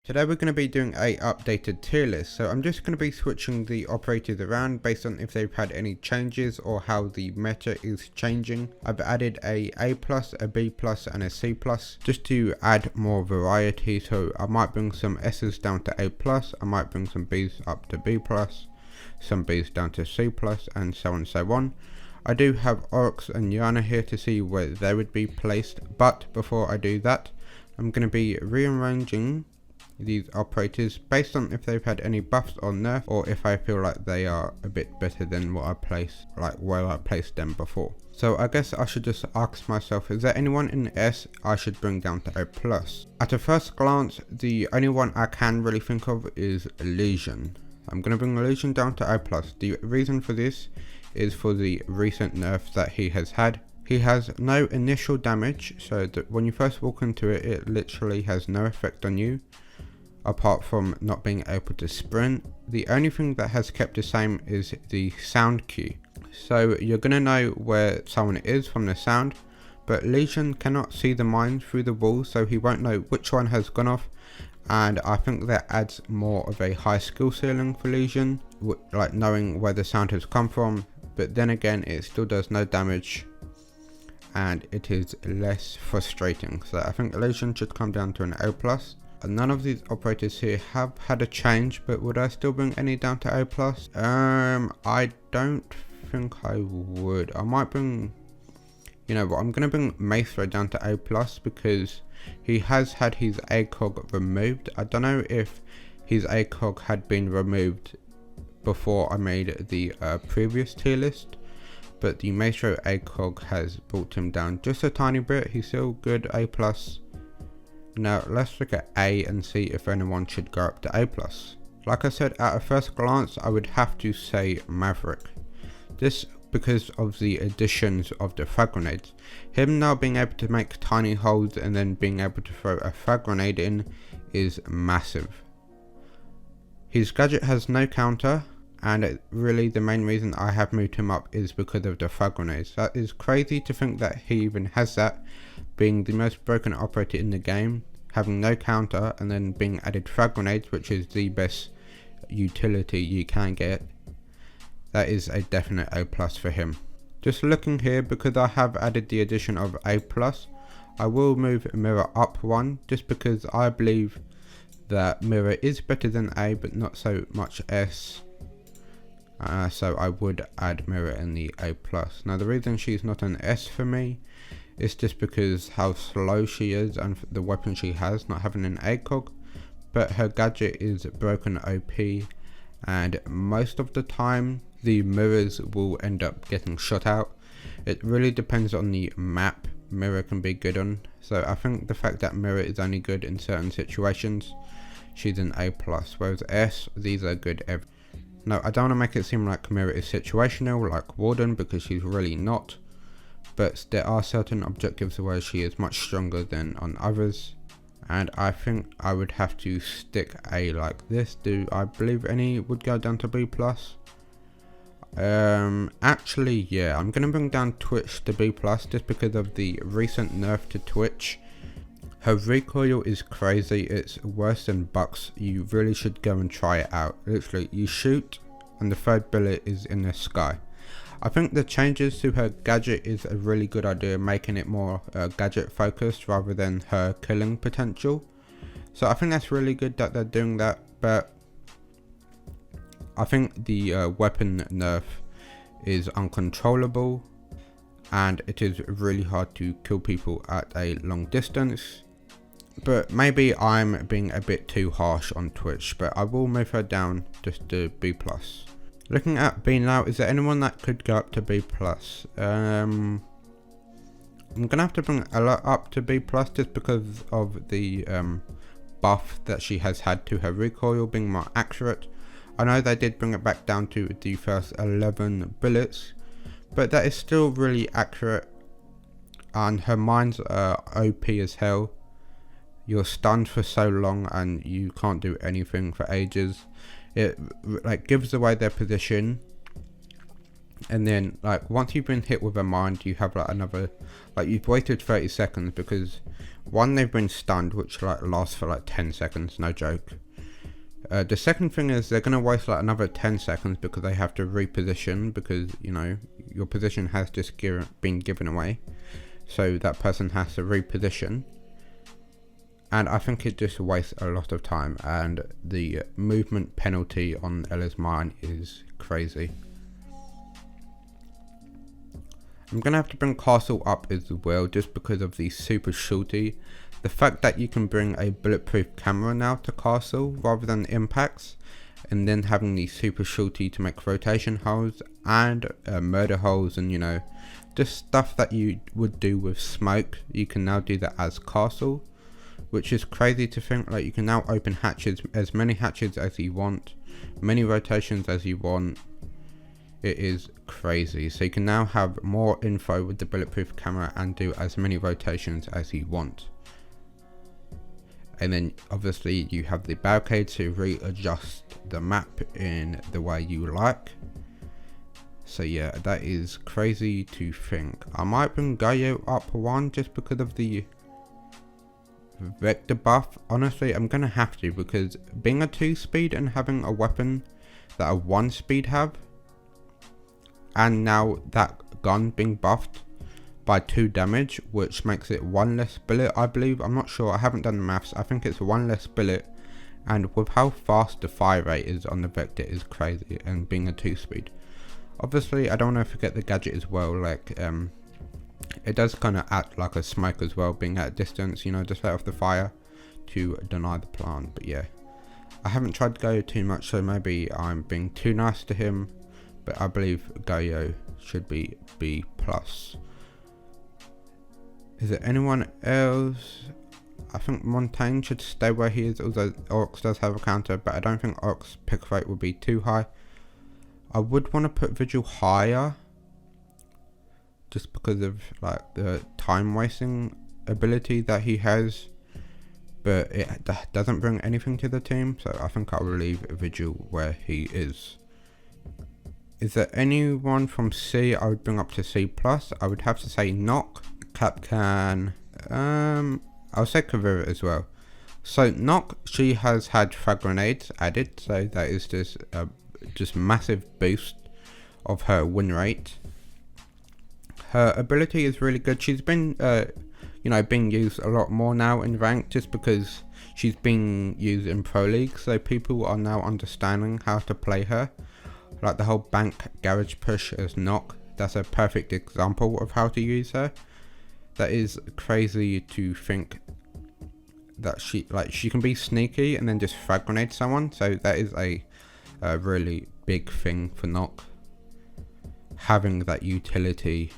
Today we're going to be doing a updated tier list, so I'm just going to be switching the operators around based on if they've had any changes or how the meta is changing. I've added a A+, a B+, and a C+, just to add more variety. So I might bring some S's down to A+, I might bring some B's up to B+, some B's down to C+, and so on and so on. I do have Oryx and Yana here to see where they would be placed, but before I do that, I'm going to be rearranging these operators based on if they've had any buffs or nerfs, or if I feel like they are a bit better than what I placed, like where I placed them before. So I guess I should just ask myself, is there anyone in S I should bring down to A+? At a first glance, the only one I can really think of is Lesion. I'm going to bring Lesion down to A+. The reason for this is for the recent nerfs that he has had. He has no initial damage, so that when you first walk into it, it literally has no effect on you, apart from not being able to sprint. The only thing that has kept the same is the sound cue. So you're going to know where someone is from the sound, but Lesion cannot see the mines through the wall, so he won't know which one has gone off, and I think that adds more of a high skill ceiling for Lesion, like knowing where the sound has come from, but then again it still does no damage and it is less frustrating. So I think Lesion should come down to an A+. None of these operators here have had a change, but would I still bring any down to A+? I don't think I would. I might bring, you know what, I'm going to bring Maverick down to A+, because he has had his ACOG removed. I don't know if his ACOG had been removed before I made the previous tier list, but the Maestro ACOG has brought him down just a tiny bit. He's still good, A+. Now let's look at A and see if anyone should go up to A+. Like I said, at a first glance I would have to say Maverick. This because of the additions of the frag grenades. Him now being able to make tiny holes and then being able to throw a frag grenade in is massive. His gadget has no counter, and really the main reason I have moved him up is because of the frag grenades. That is crazy to think that he even has that, being the most broken operator in the game, having no counter, and then being added frag grenades, which is the best utility you can get. That is a definite A+ for him. Just looking here, because I have added the addition of A+, I will move Mirror up one, just because I believe that Mirror is better than A, but not so much S. So I would add Mirror in the A+. Now the reason she's not an S for me is just because how slow she is and the weapon she has, not having an ACOG, but her gadget is broken OP, and most of the time the mirrors will end up getting shot out. It really depends on the map Mirror can be good on, so I think the fact that Mirror is only good in certain situations, she's an A+, whereas S, these are good every. Now I don't want to make it seem like Mirror is situational like Warden, because she's really not, but there are certain objectives where she is much stronger than on others, and I think I would have to stick A like this. Do I believe any would go down to B+? Actually yeah, I'm going to bring down Twitch to B+, just because of the recent nerf to Twitch. Her recoil is crazy, it's worse than Bucks. You really should go and try it out. Literally, you shoot and the third bullet is in the sky. I think the changes to her gadget is a really good idea, making it more gadget focused rather than her killing potential. So I think that's really good that they're doing that, but I think the weapon nerf is uncontrollable and it is really hard to kill people at a long distance. But maybe I'm being a bit too harsh on Twitch, but I will move her down just to B+. Looking at B now, is there anyone that could go up to B+? I'm gonna have to bring Ella up to B+, just because of the buff that she has had to her recoil being more accurate. I know they did bring it back down to the first 11 bullets, but that is still really accurate, and her mines are OP as hell. You're stunned for so long and you can't do anything for ages. It like gives away their position, And then like once you've been hit with a mine, you have like another, like you've waited 30 seconds because one, they've been stunned, which like lasts for like 10 seconds, no joke. The second thing is they're going to waste like another 10 seconds because they have to reposition, because you know your position has just been given away, so that person has to reposition. And I think it just wastes a lot of time, and the movement penalty on Ella's mine is crazy. I'm going to have to bring Castle up as well just because of the super shorty. The fact that you can bring a bulletproof camera now to Castle rather than impacts, and then having the super shorty to make rotation holes and murder holes, and you know, just stuff that you would do with smoke, you can now do that as Castle, which is crazy to think. Like you can now open hatches, as many hatches as you want, many rotations as you want. It is crazy. So you can now have more info with the bulletproof camera and do as many rotations as you want. And then obviously you have the barricade to readjust the map in the way you like. So yeah, that is crazy to think. I might bring Gallo up one just because of the vector buff. Honestly, I'm gonna have to, because being a 2-speed and having a weapon that a 1-speed have, and now that gun being buffed by 2 damage, which makes it 1 less bullet, I believe. I'm not sure, I haven't done the maths. I think it's 1 less bullet, and with how fast the fire rate is on the vector is crazy, and being a 2-speed. Obviously, I don't want to forget the gadget as well. Like it does kind of act like a smoke as well, being at a distance, you know, just let off the fire to deny the plant. But yeah, I haven't tried to go too much, so maybe I'm being too nice to him, but I believe Gallo should be B+. Is there anyone else? I think Montaigne should stay where he is, although Oryx does have a counter, but I don't think Oryx pick rate will be too high. I would want to put Vigil higher, just because of like the time wasting ability that he has, but it doesn't bring anything to the team, so I think I will leave Vigil where he is. Is there anyone from C I would bring up to C+? I would have to say Knock, Capcan, I'll say Kavira as well. So Knock, she has had frag grenades added, so that is just massive boost of her win rate. Her ability is really good. She's been you know, being used a lot more now in rank, just because she's being used in Pro League, so people are now understanding how to play her. Like the whole bank garage push as Knock, that's a perfect example of how to use her. That is crazy to think that she can be sneaky and then just frag grenade someone, so that is a really big thing for Knock, having that utility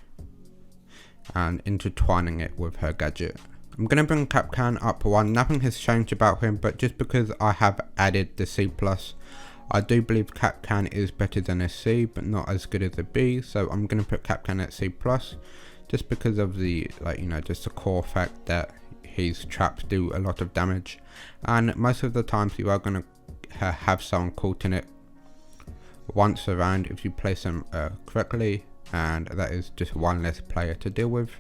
and intertwining it with her gadget. I'm going to bring Capcan up one. Nothing has changed about him, but just because I have added the C+, I do believe Capcan is better than a C, but not as good as a B, so I'm going to put Capcan at C+, just because of the, like, you know, just the core fact that his traps do a lot of damage, and most of the times you are going to have someone caught in it once around if you place them correctly, and that is just one less player to deal with.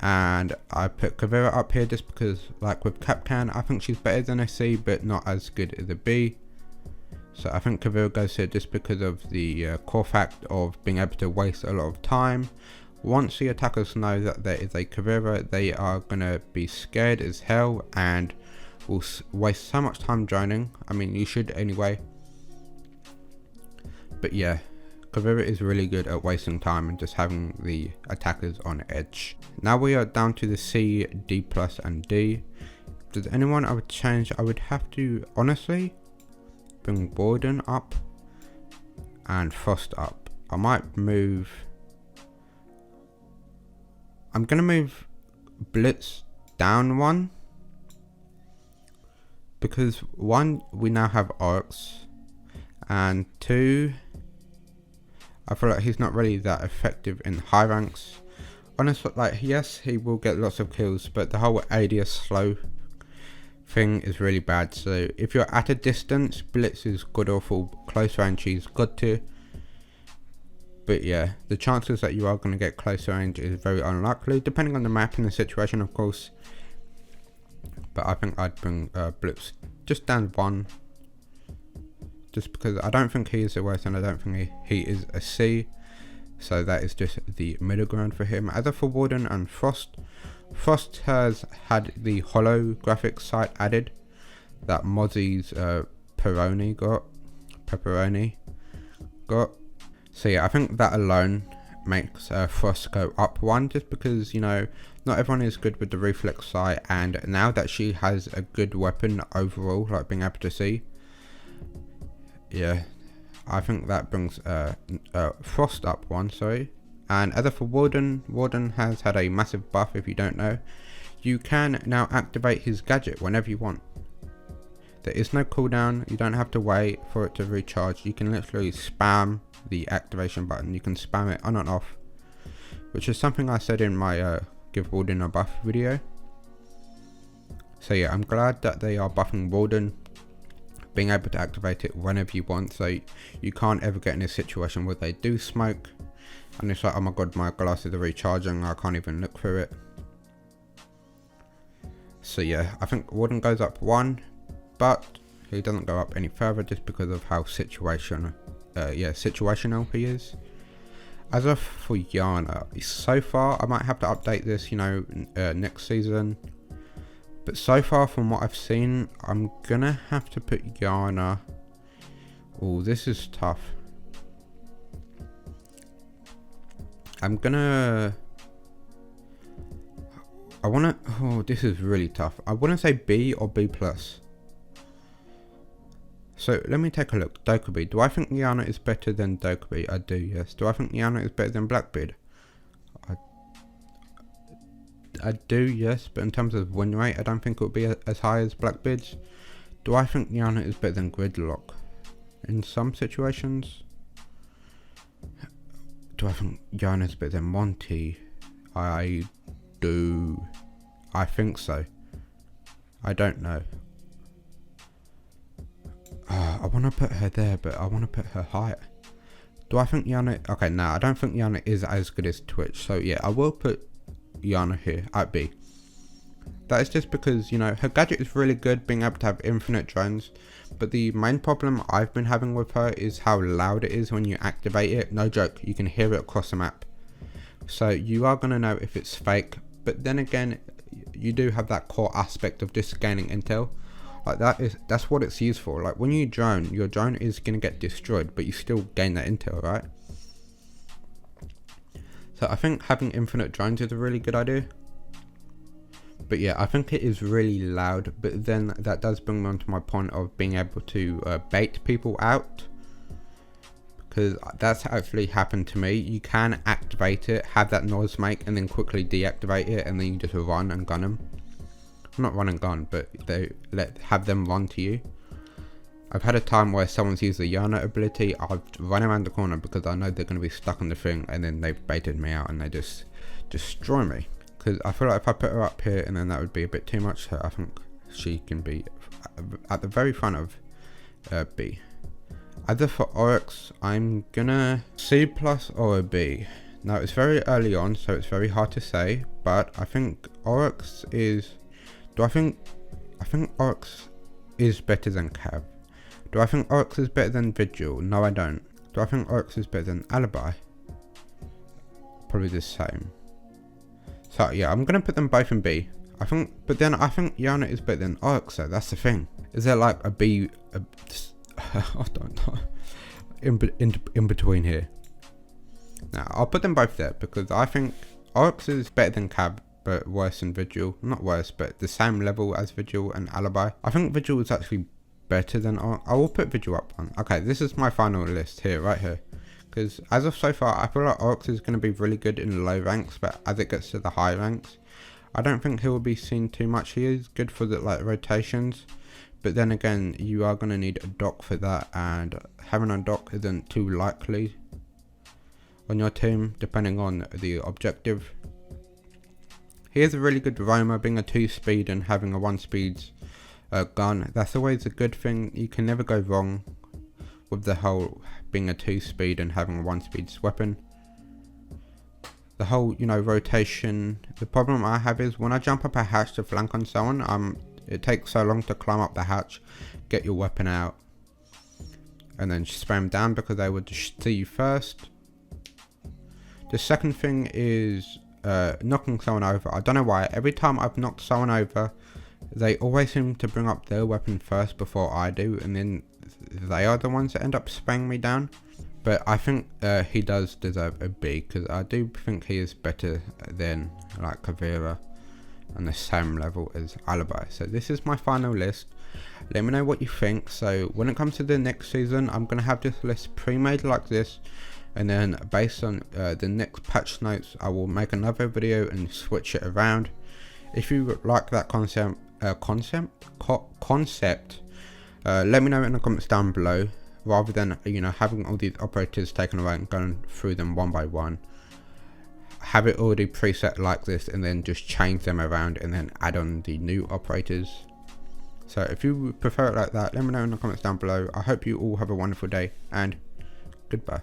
And I put Kavira up here just because, like with Capcan, I think she's better than a C but not as good as a B, so I think Kavira goes here just because of the core fact of being able to waste a lot of time. Once the attackers know that there is a Kavira, they are going to be scared as hell and will waste so much time droning. I mean, you should anyway, but yeah, Kavira is really good at wasting time and just having the attackers on edge. Now we are down to the C, D+, and D. If there's anyone I would change, I would have to honestly bring Warden up and Frost up. I might move, I'm going to move Blitz down one, because one, we now have Oryx, and two, I feel like he's not really that effective in high ranks. Honestly, like, yes, he will get lots of kills, but the whole ADS slow thing is really bad. So if you're at a distance, Blitz is good, or for close range he's good too. But yeah, the chances that you are going to get closer range is very unlikely, depending on the map and the situation, of course. But I think I'd bring Blips just down 1, just because I don't think he is the worst and I don't think he is a C. So that is just the middle ground for him. As for Warden and Frost, Frost has had the holographic sight added that Mozzie's pepperoni got. So yeah, I think that alone makes Frost go up 1, just because, you know, not everyone is good with the reflex sight, and now that she has a good weapon overall, like being able to see, yeah, I think that brings Frost up 1, sorry. And as for Warden, Warden has had a massive buff. If you don't know, you can now activate his gadget whenever you want. There is no cooldown, you don't have to wait for it to recharge. You can literally spam the activation button, you can spam it on and off, which is something I said in my give Warden a buff video. So yeah, I'm glad that they are buffing Warden, being able to activate it whenever you want, so you can't ever get in a situation where they do smoke and it's like, oh my god, my glasses are recharging, I can't even look through it. So yeah, I think Warden goes up 1, but he doesn't go up any further just because of how situational he is. As for Yana, so far I might have to update this, you know, next season. But so far from what I've seen, I'm gonna have to put Yana. Oh, this is tough. Oh, this is really tough. I wanna say B or B+. So let me take a look. Dokkaebi. Do I think Yana is better than Dokkaebi? I do, yes. Do I think Yana is better than Blackbeard? I do, yes, but in terms of win rate, I don't think it will be as high as Blackbeard's. Do I think Yana is better than Gridlock? In some situations. Do I think Yana is better than Monty? I do. I think so. I don't know. I want to put her there, but I want to put her higher. Do I think Yana... Okay, no, I don't think Yana is as good as Twitch. So yeah, I will put Yana here at B. That is just because, you know, her gadget is really good, being able to have infinite drones. But the main problem I've been having with her is how loud it is when you activate it. No joke, you can hear it across the map. So you are going to know if it's fake. But then again, you do have that core aspect of just gaining intel. Like that's what it's used for. Like when you drone, your drone is going to get destroyed, but you still gain that intel, right? So I think having infinite drones is a really good idea. But yeah, I think it is really loud, but then that does bring me on to my point of being able to bait people out. Because that's actually happened to me. You can activate it, have that noise make, and then quickly deactivate it, and then you just run and gun them. Not run and gun, but they have them run to you. I've had a time where someone's used the Yana ability, I've run around the corner because I know they're going to be stuck on the thing, and then they've baited me out and they just destroy me. Because I feel like if I put her up here, and then that would be a bit too much, so I think she can be at the very front of B. Either for Oryx, I'm gonna C+ or a B. Now it's very early on, so it's very hard to say, but I think Oryx is... I think Oryx is better than Cav. Do I think Oryx is better than Vigil? No, I don't. Do I think Oryx is better than Alibi? Probably the same. So yeah, I'm gonna put them both in B. But then I think Yana is better than Oryx, though. That's the thing. Is there like a B? I don't know. In between here. Now I'll put them both there because I think Oryx is better than Cav, but worse than Vigil. Not worse, but the same level as Vigil and Alibi. I think Vigil is actually better than Oryx. I will put Vigil up 1. Okay, this is my final list here, right here. Because as of so far, I feel like Oryx is going to be really good in the low ranks, but as it gets to the high ranks, I don't think he will be seen too much. He is good for the rotations, but then again, you are going to need a dock for that, and having a dock isn't too likely on your team, depending on the objective. He is a really good roamer, being a 2-speed and having a 1-speed gun. That's always a good thing. You can never go wrong with the whole being a 2-speed and having a 1-speed weapon. The whole, rotation, the problem I have is when I jump up a hatch to flank on someone, it takes so long to climb up the hatch, get your weapon out, and then spam down because they would see you first. The second thing is knocking someone over. I don't know why, every time I've knocked someone over, they always seem to bring up their weapon first before I do, and then they are the ones that end up spamming me down. But I think he does deserve a B, because I do think he is better than like Kavira on the same level as Alibi. So this is my final list. Let me know what you think. So when it comes to the next season, I'm going to have this list pre-made like this, and then based on the next patch notes, I will make another video and switch it around. If you like that concept, let me know in the comments down below, rather than having all these operators taken away and going through them one by one. Have it already preset like this and then just change them around and then add on the new operators. So if you prefer it like that, let me know in the comments down below. I hope you all have a wonderful day, and goodbye.